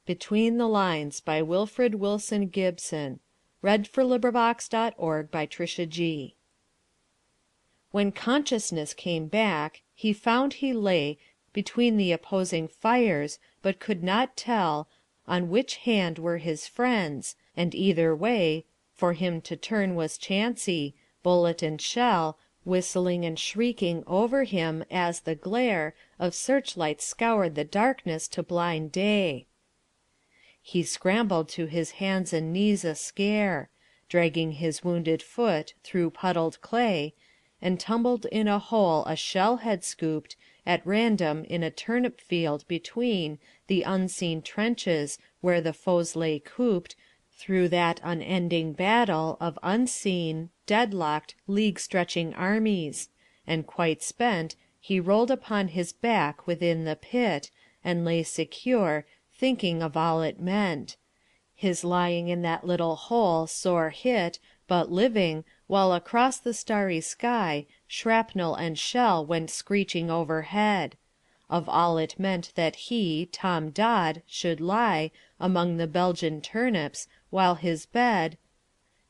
Between the Lines by Wilfrid Wilson Gibson. 1895. When consciousness came back, he found he lay Between the opposing fires, but could not tell On which hand were his friends, and either way For him to turn was chancy, bullet and shell Whistling and shrieking over him as the glare Of searchlights scoured the darkness to blind day. He scrambled to his hands and knees a scare, Dragging his wounded foot through puddled clay, And tumbled in a hole a shell had scooped At random in a turnip field between The unseen trenches where the foes lay cooped Through that unending battle of unseen, Deadlocked, league-stretching armies; and quite spent, He rolled upon his back within the pit, And lay secure, thinking of all it meant, His lying in that little hole sore hit, But living, while across the starry sky Shrapnel and shell went screeching overhead; Of all it meant that he, Tom Dodd, should lie Among the Belgian turnips, while his bed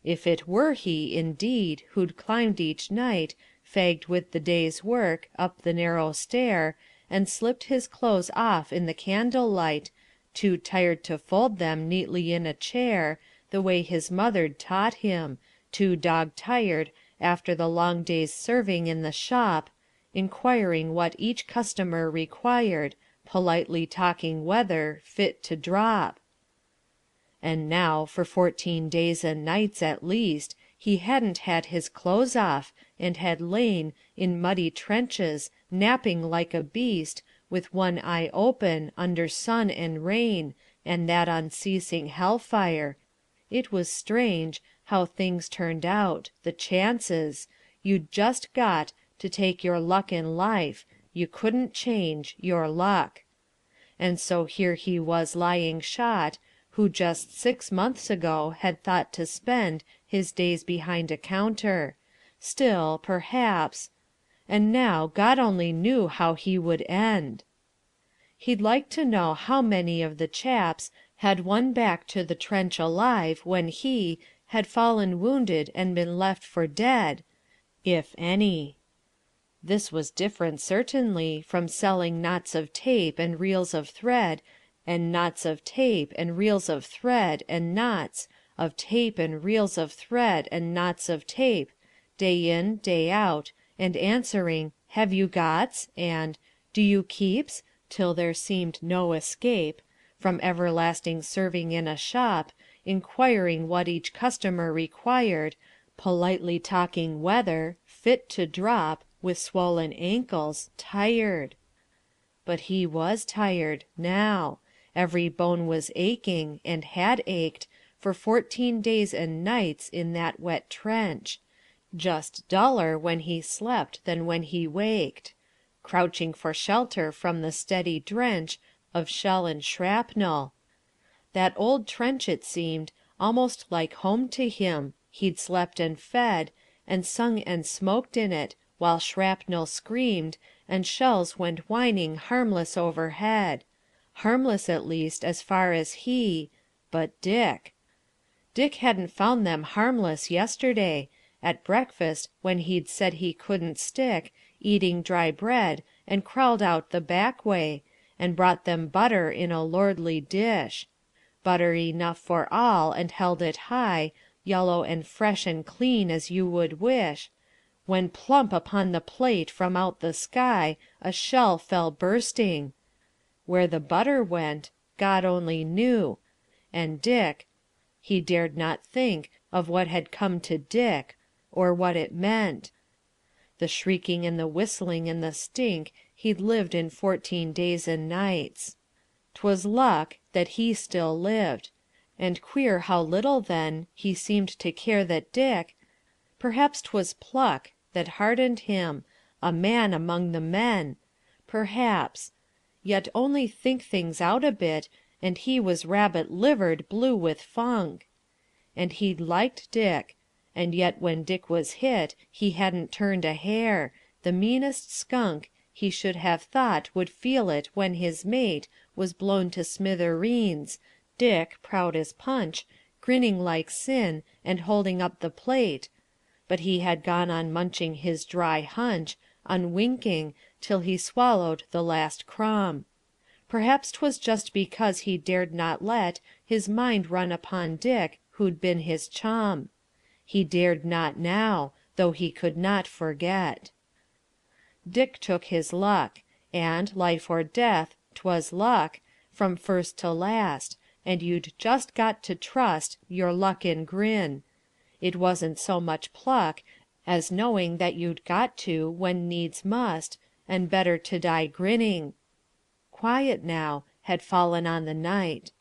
If it were he, indeed, who'd climbed each night, Fagged with the day's work, up the narrow stair, And slipped his clothes off in the candle light, Too tired to fold them neatly in a chair, The way his mother'd taught him, too dog-tired After the long day's serving in the shop, Inquiring what each customer required, Politely talking weather, fit to drop. And now, for 14 days and nights, at least, He hadn't had his clothes off, and had lain In muddy trenches, napping like a beast, With one eye open, under sun and rain, And that unceasing hell fire. It was strange How things turned out, the chances. You'd just got To take your luck in life; you couldn't change Your luck. And so here he was lying shot, Who just 6 months ago had thought to spend His days behind a counter. Still, perhaps... And now God only knew how he would end. He'd like to know how many of the chaps Had won back to the trench alive when he Had fallen wounded and been left for dead, If any. This was different, certainly, From selling knots of tape and reels of thread, And knots of tape and reels of thread, and knots Of tape and reels of thread and knots of tape, Day in, day out, and answering "Have you gots?" and "Do you keeps?" till there seemed no escape From everlasting serving in a shop, Inquiring what each customer required, Politely talking weather, fit to drop, With swollen ankles, tired. But he was tired, now. Every bone was aching, and had ached, For 14 days and nights in that wet trench. Just duller when he slept than when he waked, Crouching for shelter from the steady drench Of shell and shrapnel. That old trench, it seemed, Almost like home to him. He'd slept and fed, And sung and smoked in it, while shrapnel screamed, And shells went whining harmless overhead. Harmless, at least, as far as he... But Dick hadn't found them harmless yesterday, At breakfast, when he'd said he couldn't stick Eating dry bread, and crawled out the back way, And brought them butter in a lordly dish. Butter enough for all, and held it high, Yellow and fresh and clean as you would wish, When plump upon the plate from out the sky A shell fell bursting. Where the butter went, God only knew. And Dick—he dared not think Of what had come to Dick, or what it meant. The shrieking and the whistling and the stink He'd lived in 14 days and nights. 'Twas luck that he still lived. And queer how little then He seemed to care that Dick—perhaps 'twas pluck That hardened him, a man among the men. Perhaps. Yet only think things out a bit, And he was rabbit-livered blue with funk. And he'd liked Dick. And yet when Dick was hit He hadn't turned a hair, the meanest skunk. he should have thought would feel it when his mate Was blown to smithereens, Dick, proud as Punch, Grinning like sin, and holding up the plate, But he had gone on munching his dry hunch, Unwinking, till he swallowed the last crumb. Perhaps 'twas just because he dared not let His mind run upon Dick, who'd been his chum. He dared not now, though he could not forget. Dick took his luck, and, life or death, 'twas luck, From first to last, and you'd just got to trust Your luck and grin. It wasn't so much pluck As knowing that you'd got to when needs must, And better to die grinning. Quiet now had fallen on the night.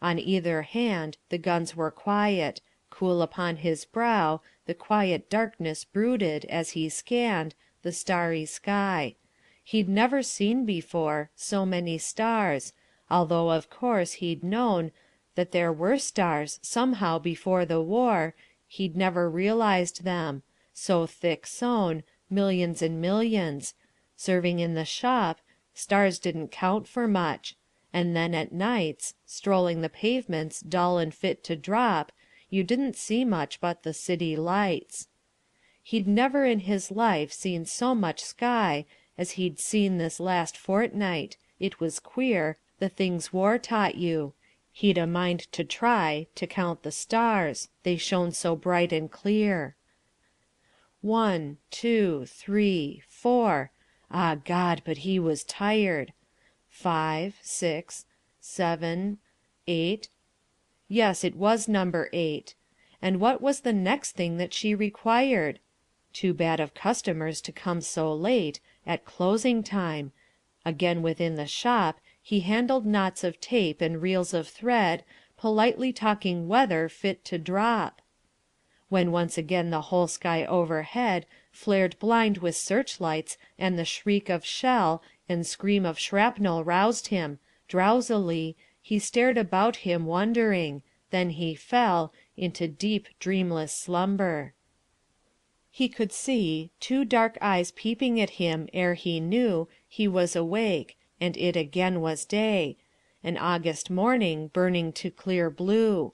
On either hand the guns were quiet. Cool upon his brow the quiet darkness brooded As he scanned the starry sky. He'd never seen before So many stars, although of course he'd known That there were stars somehow before the war, He'd never realized them, so thick sown, Millions and millions. Serving in the shop, Stars didn't count for much, and then at nights, Strolling the pavements dull and fit to drop, You didn't see much but the city lights. He'd never in his life seen so much sky As he'd seen this last fortnight. It was queer, The things war taught you. He'd a mind to try To count the stars, they shone so bright and clear. 1, 2, 3, 4. Ah, God, but he was tired. 5, 6, 7, 8. Yes, it was number 8. And what was the next thing that she required? Too bad of customers to come so late, At closing time. Again within the shop He handled knots of tape and reels of thread, Politely talking weather fit to drop. When once again the whole sky overhead Flared blind with searchlights, and the shriek of shell And scream of shrapnel roused him, drowsily He stared about him wondering, then he fell Into deep dreamless slumber. He could see 2 dark eyes peeping at him ere he knew He was awake, and it again was day, An August morning burning to clear blue.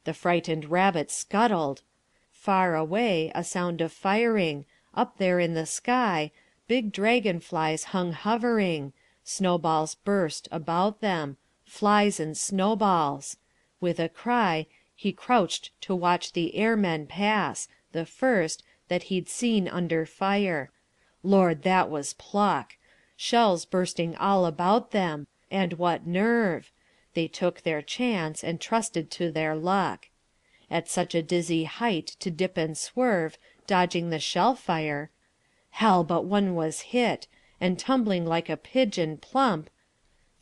The frightened rabbit scuttled. Far away a sound of firing. Up there in the sky Big dragonflies hung hovering. Snowballs burst about them, Flies and snowballs. With a cry He crouched to watch the airmen pass, The first that he'd seen under fire. Lord, that was pluck! Shells bursting all about them. And what nerve! They took their chance and trusted to their luck. At such a dizzy height to dip and swerve, Dodging the shell fire. Hell, but one was hit, and tumbling like a pigeon, plump.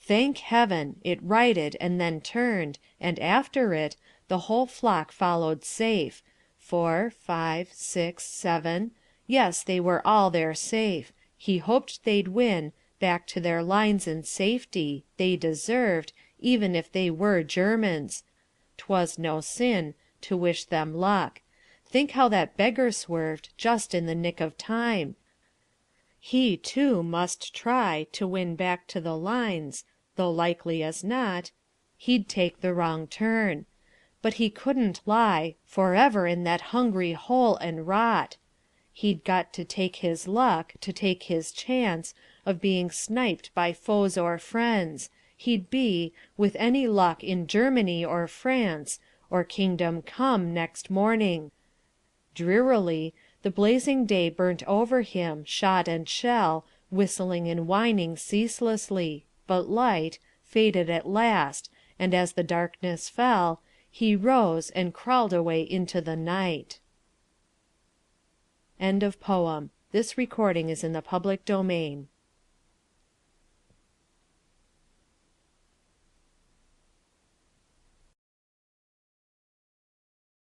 Thank heaven! It righted and then turned, and after it The whole flock followed safe. 4, 5, 6, 7. Yes, they were all there safe. He hoped they'd win Back to their lines in safety. They deserved, Even if they were Germans. 'Twas no sin To wish them luck. Think how that beggar swerved Just in the nick of time. He, too, must try To win back to the lines, though likely as not He'd take the wrong turn. But he couldn't lie Forever in that hungry hole and rot. He'd got to take his luck, to take his chance Of being sniped by foes or friends. He'd be, with any luck, in Germany or France, Or kingdom come, next morning. Drearily The blazing day burnt over him, shot and shell, Whistling and whining ceaselessly, but light Faded at last, and as the darkness fell He rose and crawled away into the night. End of poem. This recording is in the public domain.